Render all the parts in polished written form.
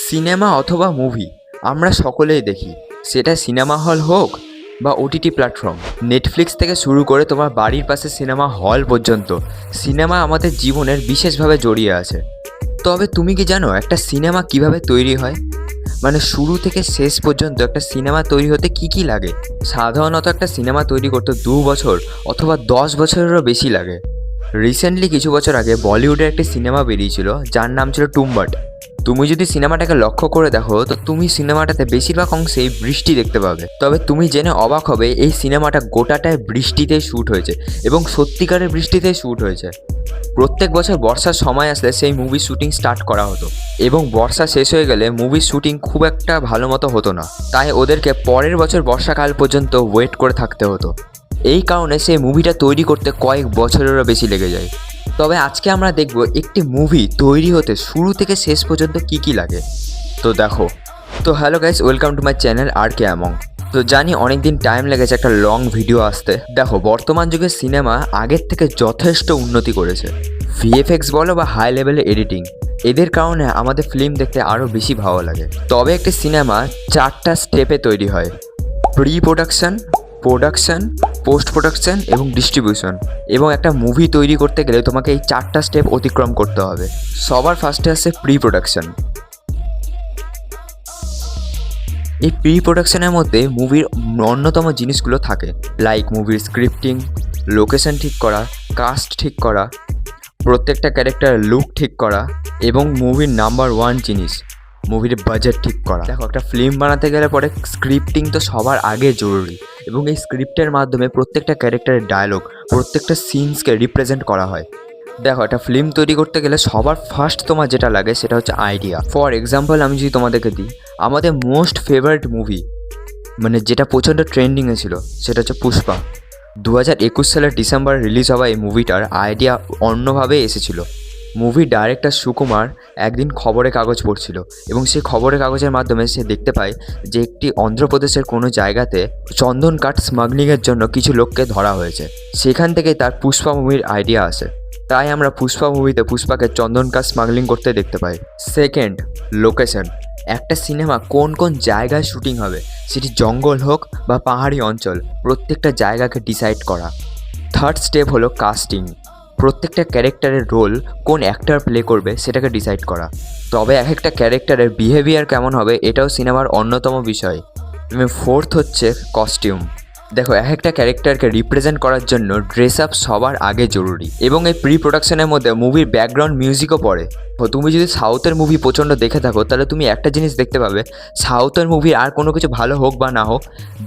Cinema অথবা movie আমরা সকলেই দেখি, সেটা সিনেমা হল হোক বা ওটিটি প্ল্যাটফর্ম। নেটফ্লিক্স থেকে শুরু করে তোমার বাড়ির পাশে সিনেমা হল পর্যন্ত সিনেমা আমাদের জীবনের বিশেষভাবে জড়িয়ে আছে। তবে তুমি কি জানো একটা সিনেমা কিভাবে তৈরি হয়? মানে শুরু থেকে শেষ পর্যন্ত একটা সিনেমা তৈরি হতে কি কি লাগে? সাধারণত একটা সিনেমা তৈরি করতে 2 বছর অথবা 10 বছরেরও বেশি লাগে। রিসেন্টলি কিছু বছর আগে বলিউডের একটি সিনেমা বেরিয়েছিল যার নাম ছিল টুম্বাড। তুমি যদি সিনেমাটাকে লক্ষ্য করে দেখো তো তুমি সিনেমাটাতে বেশিরভাগ অংশেই বৃষ্টি দেখতে পাবে। তবে তুমি জেনে অবাক হবে এই সিনেমাটা গোটাটায় বৃষ্টিতে শ্যুট হয়েছে এবং সত্যিকারের বৃষ্টিতে শ্যুট হয়েছে। প্রত্যেক বছর বর্ষার সময় আসলে সেই মুভির শ্যুটিং স্টার্ট করা হতো এবং বর্ষা শেষ হয়ে গেলে মুভির শ্যুটিং খুব একটা ভালো মতো হতো না, তাই ওদেরকে পরের বছর বর্ষাকাল পর্যন্ত ওয়েট করে থাকতে হতো। এই কারণে সেই মুভিটা তৈরি করতে কয়েক বছরেরও বেশি লেগে যায়। তবে আজকে আমরা দেখব একটি মুভি তৈরি হতে শুরু থেকে শেষ পর্যন্ত কি কি লাগে। তো দেখো, তো hello guys, welcome to my channel R K among. তো জানি অনেক দিন টাইম লেগেছে একটা লং ভিডিও আসতে। দেখো, বর্তমান যুগে সিনেমা আগের থেকে যথেষ্ট উন্নতি করেছে। ভিএফএক্স বলো বা হাই লেভেলের এডিটিং, এদের কারণে আমাদের ফিল্ম দেখতে আরও বেশি ভালো লাগে। তবে একটি সিনেমা 4টা স্টেপে তৈরি হয়: pre production, production, post production এবং ডিস্ট্রিবিউশন। এবং একটা মুভি তৈরি করতে গেলে তোমাকে এই 4টা স্টেপ অতিক্রম করতে হবে। সবার ফার্স্টে আসছে প্রি প্রোডাকশন। এই প্রি প্রোডাকশনের মধ্যে মুভির অন্যতম জিনিসগুলো থাকে, লাইক মুভির স্ক্রিপ্টিং, লোকেশন ঠিক করা, কাস্ট ঠিক করা, প্রত্যেকটা ক্যারেক্টারের লুক ঠিক করা এবং মুভির নাম্বার 1 জিনিস, মুভির বাজেট ঠিক করা। দেখো, একটা ফিল্ম বানাতে গেলে পরে স্ক্রিপ্টিং তো সবার আগে জরুরি এবং এই স্ক্রিপ্টের মাধ্যমে প্রত্যেকটা ক্যারেক্টারের ডায়লগ, প্রত্যেকটা সিনসকে রিপ্রেজেন্ট করা হয়। দেখো, একটা ফিল্ম তৈরি করতে গেলে সবার ফার্স্ট তোমার যেটা লাগে সেটা হচ্ছে আইডিয়া। ফর এক্সাম্পল আমি যদি তোমাদেরকে দিই, আমাদের মোস্ট ফেভারিট মুভি, মানে যেটা প্রচণ্ড ট্রেন্ডিংয়ে ছিল, সেটা হচ্ছে পুষ্পা। 2021 সালের ডিসেম্বরে রিলিজ হওয়া এই মুভিটার আইডিয়া অন্যভাবে এসেছিল। মুভি ডাইরেক্টর সুকুমার একদিন খবরের কাগজ পড়ছিল এবং সেই খবরের কাগজের মাধ্যমে সে দেখতে পায় যে একটি অন্ধ্রপ্রদেশের কোনো জায়গাতে চন্দন কাঠ স্মাগলিংয়ের জন্য কিছু লোককে ধরা হয়েছে। সেখান থেকেই তার পুষ্পা মুভির আইডিয়া আসে। তাই আমরা পুষ্পা মুভিতে পুষ্পাকে চন্দন কাঠ স্মাগলিং করতে দেখতে পাই। Second, location. একটা সিনেমা কোন কোন জায়গায় শ্যুটিং হবে, সেটি জঙ্গল হোক বা পাহাড়ি অঞ্চল, প্রত্যেকটা জায়গাকে ডিসাইড করা। থার্ড স্টেপ হলো কাস্টিং। প্রত্যেকটা ক্যারেক্টারের রোল কোন অ্যাক্টর প্লে করবে সেটাকে ডিসাইড করা। তবে এক একটা ক্যারেক্টারের বিহেভিয়ার কেমন হবে এটাও সিনেমার অন্যতম বিষয়। এবং ফোর্থ হচ্ছে কস্টিউম। দেখো, এক একটা ক্যারেক্টারকে রিপ্রেজেন্ট করার জন্য ড্রেস আপ সবার আগে জরুরি এবং এই প্রি প্রোডাকশনের মধ্যে মুভির ব্যাকগ্রাউন্ড মিউজিকও পড়ে। তুমি যদি সাউথের মুভি প্রচণ্ড দেখে থাকো তাহলে তুমি একটা জিনিস দেখতে পাবে, সাউথের মুভির আর কোনো কিছু ভালো হোক বা না হোক,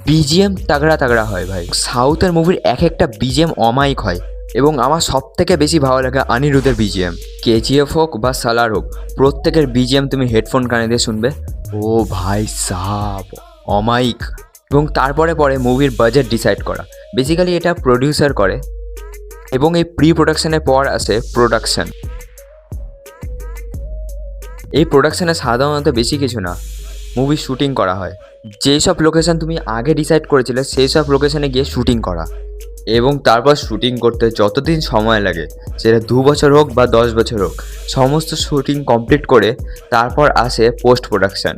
বিজিএম তাগড়া তাগড়া হয় ভাই। সাউথের মুভির এক একটা বিজিএম অমায়িক হয় এবং আমার সব থেকে বেশি ভালো লাগে অনিরুদ্ধের বিজিএম। কেজিএফ হোক বা সালার হোক, প্রত্যেকের বিজিএম তুমি হেডফোন কানে দিয়ে শুনবে, ও ভাই সাব, অমায়িক। এবং তারপরে পরে মুভির বাজেট ডিসাইড করা, বেসিক্যালি এটা প্রডিউসার করে। এবং এই প্রি প্রোডাকশনের পর আসে প্রোডাকশন। এই প্রোডাকশানে সাধারণত বেশি কিছু না, মুভি শ্যুটিং করা হয়। যেই সব লোকেশান তুমি আগে ডিসাইড করেছিলে সেই সব লোকেশানে গিয়ে শ্যুটিং করা এবং তারপর শ্যুটিং করতে যতদিন সময় লাগে, সেটা 2 বছর হোক বা 10 বছর হোক, সমস্ত শ্যুটিং কমপ্লিট করে তারপর আসে পোস্ট প্রোডাকশান।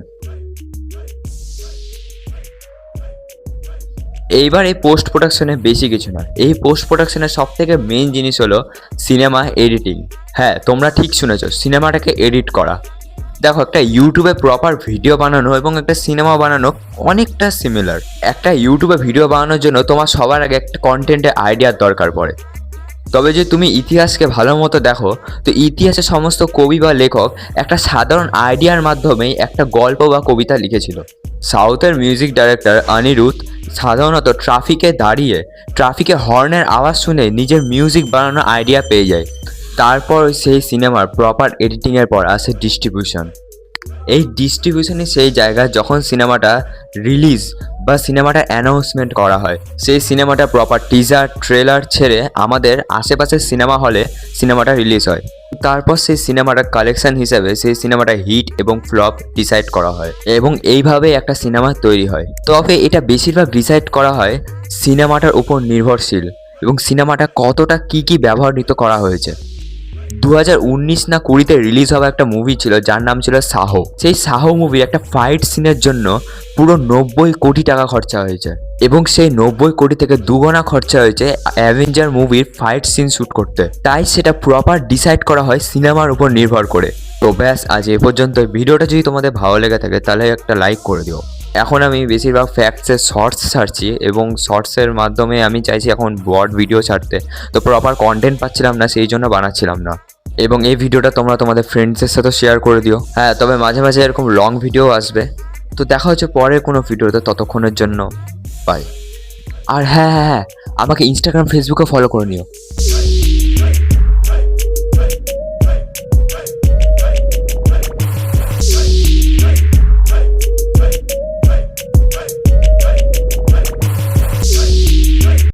এইবার এই পোস্ট প্রোডাকশনে বেশি কিছু না, এই পোস্ট প্রোডাকশনের সব থেকে মেইন জিনিস হলো সিনেমা এডিটিং। হ্যাঁ, তোমরা ঠিক শুনেছো, সিনেমাটাকে এডিট করা। দেখো, একটা ইউটিউবে প্রপার ভিডিও বানানো এবং একটা সিনেমা বানানো অনেকটা সিমিলার। একটা ইউটিউবে ভিডিও বানানোর জন্য তোমার সবার আগে একটা কন্টেন্টের আইডিয়ার দরকার পড়ে। তবে যে তুমি ইতিহাসকে ভালো মতো দেখো, তো ইতিহাসে সমস্ত কবি বা লেখক একটা সাধারণ আইডিয়ার মাধ্যমেই একটা গল্প বা কবিতা লিখেছিল। সাউথের মিউজিক ডাইরেক্টর অনিরুদ্ধ সাধারণত ট্রাফিকে দাঁড়িয়ে ট্রাফিকে হর্নের আওয়াজ শুনে নিজের মিউজিক বানানোর আইডিয়া পেয়ে যায়। তারপর সেই সিনেমার প্রপার এডিটিংয়ের পর আসে ডিস্ট্রিবিউশন। এই ডিস্ট্রিবিউশনই সেই জায়গা যখন সিনেমাটা রিলিজ বা সিনেমাটা অ্যানাউন্সমেন্ট করা হয়। সেই সিনেমাটা প্রপার টিজার ট্রেলার ছেড়ে আমাদের আশেপাশের সিনেমা হলে সিনেমাটা রিলিজ হয়। তারপর সেই সিনেমাটার কালেকশন হিসাবে সেই সিনেমাটা হিট এবং ফ্লপ ডিসাইড করা হয় এবং এইভাবে একটা সিনেমা তৈরি হয়। তবে এটা বেশিরভাগ ডিসাইড করা হয় সিনেমাটার উপর নির্ভরশীল এবং সিনেমাটা কতটা কী ব্যবহৃত করা হয়েছে। 2019 না 20তে রিলিজ হওয়া একটা মুভি ছিল যার নাম ছিল সাহো। সেই সাহো মুভির একটা ফাইট সিনের জন্য পুরো 90 কোটি টাকা খরচা হয়েছে এবং সেই 90 কোটি থেকে দুগুণা খরচা হয়েছে অ্যাভেঞ্জার মুভির ফাইট সিন শ্যুট করতে। তাই সেটা প্রপার ডিসাইড করা হয় সিনেমার উপর নির্ভর করে। তো ব্যাস, আজ এ পর্যন্ত। ভিডিওটা যদি তোমাদের ভালো লেগে থাকে তাহলে একটা লাইক করে দিও। এখন আমি বেশিরভাগ ফ্যাক্টসের শর্টস ছাড়ছি এবং শর্টসের মাধ্যমে আমি চাইছি এখন ব্রড ভিডিও ছাড়তে। তো প্রপার কন্টেন্ট পাচ্ছিলাম না, সেই জন্য বানাচ্ছিলাম না। এবং এই ভিডিওটা তোমরা তোমাদের ফ্রেন্ডসের সাথে শেয়ার করে দিও। হ্যাঁ, তবে মাঝে মাঝে এরকম লং ভিডিও আসবে। তো দেখা হচ্ছে পরের কোনো ভিডিওতে, ততক্ষণের জন্য বাই। আর হ্যাঁ, আমাকে ইনস্টাগ্রাম ফেসবুকে ফলো করে নিও।